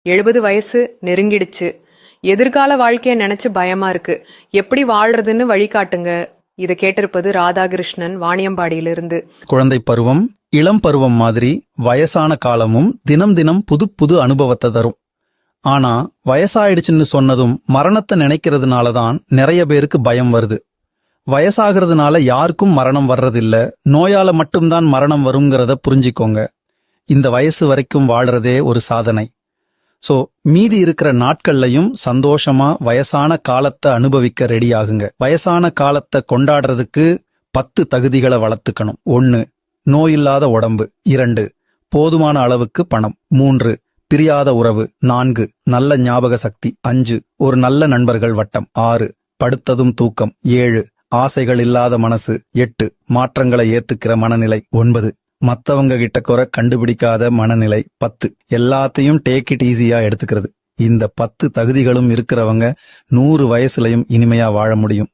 70 வயசு நெருங்கிடுச்சு. எதிர்கால வாழ்க்கைய நினைச்சு பயமா இருக்கு. எப்படி வாழ்றதுன்னு வழிகாட்டுங்க. இத கேட்டிருப்பது ராதாகிருஷ்ணன், வாணியம்பாடியிலிருந்து. குழந்தை பருவம், இளம் பருவம் மாதிரி வயசான காலமும் தினம் தினம் புது புது அனுபவத்தை தரும். ஆனா வயசாயிடுச்சுன்னு சொன்னதும் மரணத்தை நினைக்கிறதுனால தான் நிறைய பேருக்கு பயம் வருது. வயசாகிறதுனால யாருக்கும் மரணம் வர்றதில்ல, நோயால மட்டும்தான் மரணம் வருங்கிறத புரிஞ்சிக்கோங்க. இந்த வயசு வரைக்கும் வாழ்றதே ஒரு சாதனை. சோ மீதி இருக்கிற நாட்கள்லையும் சந்தோஷமா வயசான காலத்தை அனுபவிக்க ரெடி ஆகுங்க. வயசான காலத்தை கொண்டாடுறதுக்கு 10 தகுதிகளை வளர்த்துக்கணும். 1. நோயில்லாத உடம்பு. 2. போதுமான அளவுக்கு பணம். 3. பிரியாத உறவு. 4. நல்ல ஞாபக சக்தி. 5. ஒரு நல்ல நண்பர்கள் வட்டம். 6. படுத்ததும் தூக்கம். 7. ஆசைகள் இல்லாத மனசு. 8. மாற்றங்களை ஏத்துக்கிற மனநிலை. 9. மத்தவங்க கிட்ட குறை கண்டுபிடிக்காத மனநிலை. 10. எல்லாத்தையும் டேக் இட் ஈஸியா எடுத்துக்கிறது. இந்த 10 தகுதிகளும் இருக்கிறவங்க 100 வயசுலயும் இனிமையா வாழ முடியும்.